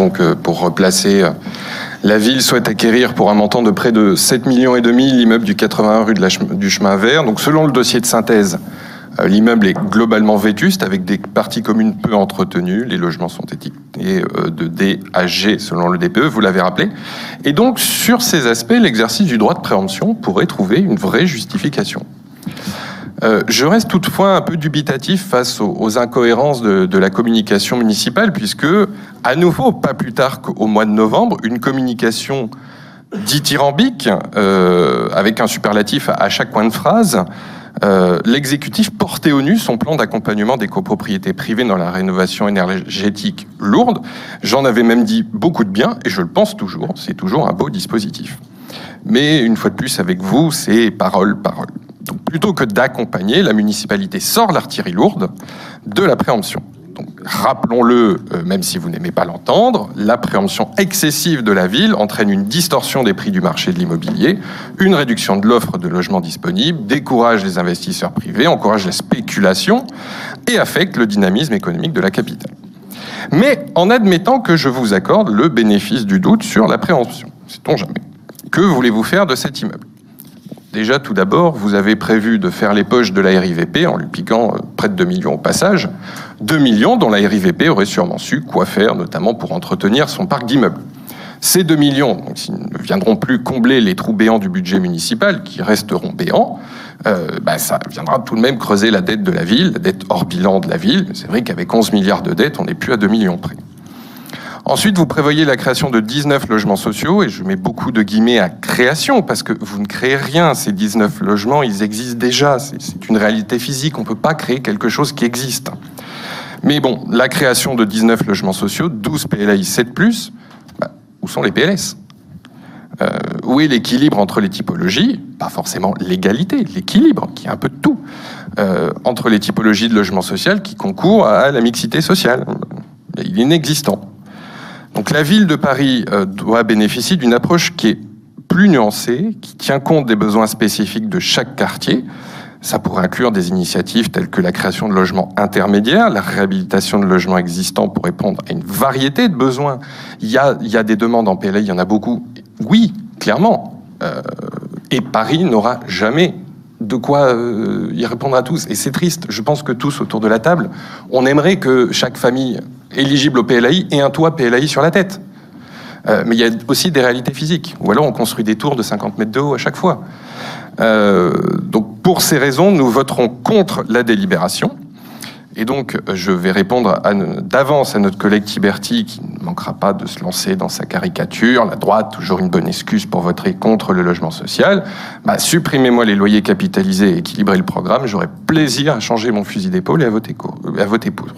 donc pour replacer, la ville souhaite acquérir pour un montant de près de 7,5 millions l'immeuble du 81 rue du Chemin Vert. Donc selon le dossier de synthèse, l'immeuble est globalement vétuste avec des parties communes peu entretenues. Les logements sont étiquetés de D à G selon le DPE, vous l'avez rappelé. Et donc sur ces aspects, l'exercice du droit de préemption pourrait trouver une vraie justification. Je reste toutefois un peu dubitatif face aux incohérences de la communication municipale, puisque, à nouveau, pas plus tard qu'au mois de novembre, une communication dithyrambique, avec un superlatif à chaque coin de phrase, l'exécutif portait au nu son plan d'accompagnement des copropriétés privées dans la rénovation énergétique lourde. J'en avais même dit beaucoup de bien, et je le pense toujours, c'est toujours un beau dispositif. Mais une fois de plus, avec vous, c'est parole. Donc, plutôt que d'accompagner, la municipalité sort l'artillerie lourde de la préemption. Donc, rappelons-le, même si vous n'aimez pas l'entendre, la préemption excessive de la ville entraîne une distorsion des prix du marché de l'immobilier, une réduction de l'offre de logements disponibles, décourage les investisseurs privés, encourage la spéculation et affecte le dynamisme économique de la capitale. Mais en admettant que je vous accorde le bénéfice du doute sur la préemption, sait-on jamais, que voulez-vous faire de cet immeuble ? Déjà, tout d'abord, vous avez prévu de faire les poches de la RIVP en lui piquant près de 2 millions au passage. 2 millions dont la RIVP aurait sûrement su quoi faire, notamment pour entretenir son parc d'immeubles. Ces 2 millions, donc, s'ils ne viendront plus combler les trous béants du budget municipal, qui resteront béants, ça viendra tout de même creuser la dette de la ville, la dette hors bilan de la ville. C'est vrai qu'avec 11 milliards de dettes, on n'est plus à 2 millions près. Ensuite, vous prévoyez la création de 19 logements sociaux, et je mets beaucoup de guillemets à création, parce que vous ne créez rien. Ces 19 logements, ils existent déjà. C'est une réalité physique. On ne peut pas créer quelque chose qui existe. Mais bon, la création de 19 logements sociaux, 12 PLAI 7+, où sont les PLS ? Où est l'équilibre entre les typologies ? Pas forcément l'égalité, l'équilibre, qui est un peu de tout, entre les typologies de logement social qui concourent à la mixité sociale. Il est inexistant. Donc la ville de Paris doit bénéficier d'une approche qui est plus nuancée, qui tient compte des besoins spécifiques de chaque quartier. Ça pourrait inclure des initiatives telles que la création de logements intermédiaires, la réhabilitation de logements existants pour répondre à une variété de besoins. Il y a des demandes en PLA, il y en a beaucoup. Oui, clairement. Et Paris n'aura jamais de quoi y répondre à tous. Et c'est triste. Je pense que tous autour de la table, on aimerait que chaque famille éligible au PLAI ait un toit PLAI sur la tête. Mais il y a aussi des réalités physiques. Ou alors on construit des tours de 50 mètres de haut à chaque fois. Donc pour ces raisons, nous voterons contre la délibération. Et donc, je vais répondre d'avance à notre collègue Thiberty, qui ne manquera pas de se lancer dans sa caricature. La droite, toujours une bonne excuse pour voter contre le logement social. Supprimez-moi les loyers capitalisés et équilibrez le programme. J'aurai plaisir à changer mon fusil d'épaule et à voter pour.